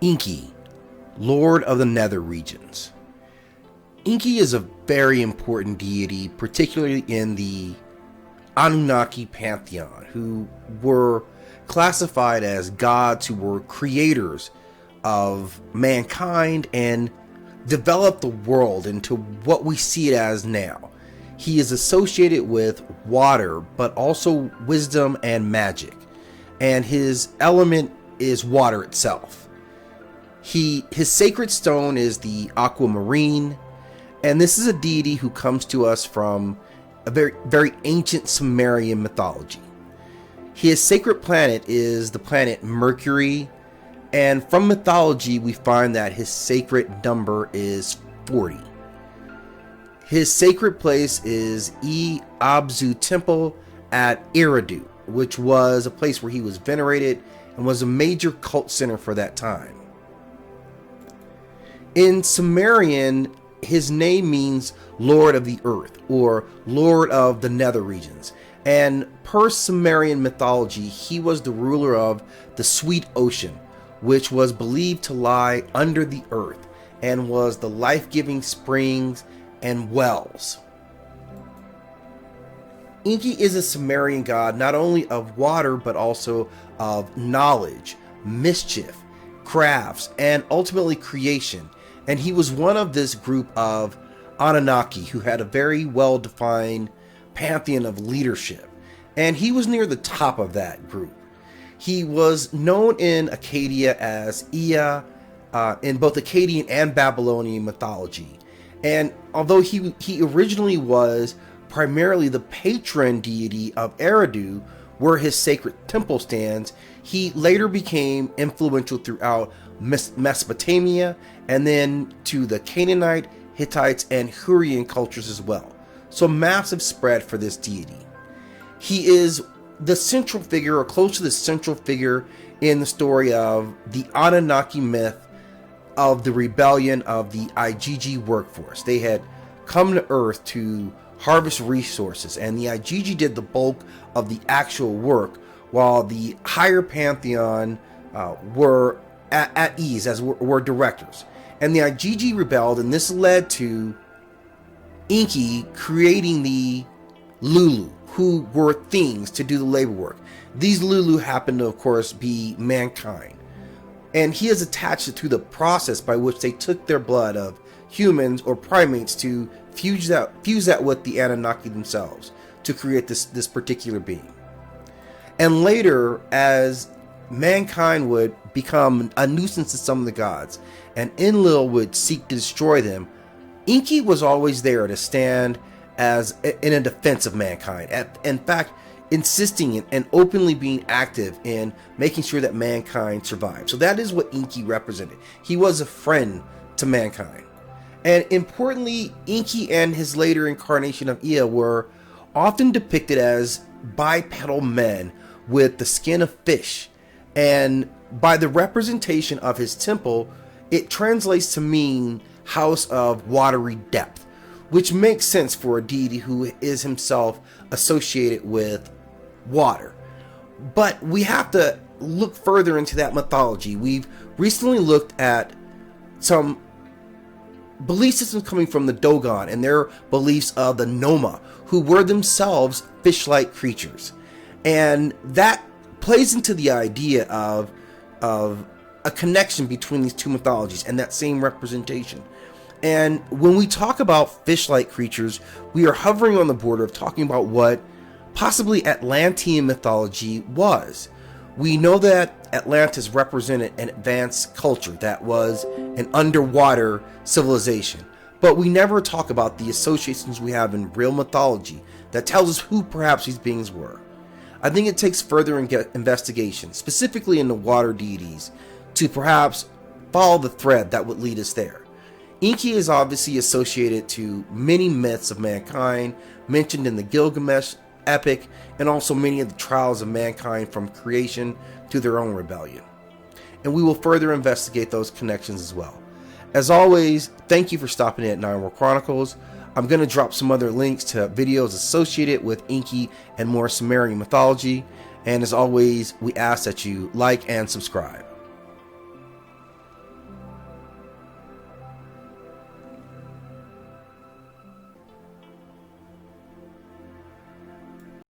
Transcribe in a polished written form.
Enki, Lord of the Nether regions. Enki is a very important deity, particularly in the Anunnaki Pantheon, who were classified as gods who were creators of mankind and developed the world into what we see it as now. He is associated with water, but also wisdom and magic, and his element is water itself. His sacred stone is the Aquamarine, and this is a deity who comes to us from a very ancient Sumerian mythology. His sacred planet is the planet Mercury, and from mythology we find that his sacred number is 40. His sacred place is E-abzu temple at Eridu, which was a place where he was venerated and was a major cult center for that time. In Sumerian, his name means Lord of the Earth, or Lord of the Nether regions. And per Sumerian mythology, he was the ruler of the Sweet Ocean, which was believed to lie under the earth and was the life-giving springs and wells. Enki is a Sumerian god not only of water, but also of knowledge, mischief, crafts, and ultimately creation. And he was one of this group of Anunnaki who had a very well-defined pantheon of leadership. And he was near the top of that group. He was known in Akkadia as Ea, in both Akkadian and Babylonian mythology. And although he originally was primarily the patron deity of Eridu, where his sacred temple stands, he later became influential throughout Mesopotamia, and then to the Canaanite, Hittites, and Hurrian cultures as well. So massive spread for this deity. He is the central figure, or close to the central figure, in the story of the Anunnaki myth of the rebellion of the Igigi workforce. They had come to Earth to harvest resources, and the Igigi did the bulk of the actual work, while the higher pantheon were at ease, as were directors. And the Igigi rebelled, and this led to Enki creating the Lulu, who were things to do the labor work. These Lulu happen to, of course, be mankind. And he is attached to the process by which they took their blood of humans or primates to fuse that with the Anunnaki themselves to create this particular being. And later, as mankind would become a nuisance to some of the gods, and Enlil would seek to destroy them, Enki was always there to stand as in a defense of mankind. In fact, insisting and openly being active in making sure that mankind survived. So that is what Enki represented. He was a friend to mankind. And importantly, Enki and his later incarnation of Ea were often depicted as bipedal men with the skin of fish. And by the representation of his temple, it translates to mean house of watery depth, which makes sense for a deity who is himself associated with water. But we have to look further into that mythology. We've recently looked at some belief systems coming from the Dogon and their beliefs of the Noma, who were themselves fish-like creatures. And that plays into the idea of a connection between these two mythologies and that same representation. And when we talk about fish-like creatures, we are hovering on the border of talking about what possibly Atlantean mythology was. We know that Atlantis represented an advanced culture that was an underwater civilization, but we never talk about the associations we have in real mythology that tells us who perhaps these beings were. I think it takes further investigation, specifically in the water deities, to perhaps follow the thread that would lead us there. Enki is obviously associated to many myths of mankind mentioned in the Gilgamesh epic, and also many of the trials of mankind from creation to their own rebellion. And we will further investigate those connections as well. As always, thank you for stopping in at 9 World Chronicles. I'm going to drop some other links to videos associated with Enki and more Sumerian mythology. And as always, we ask that you like and subscribe.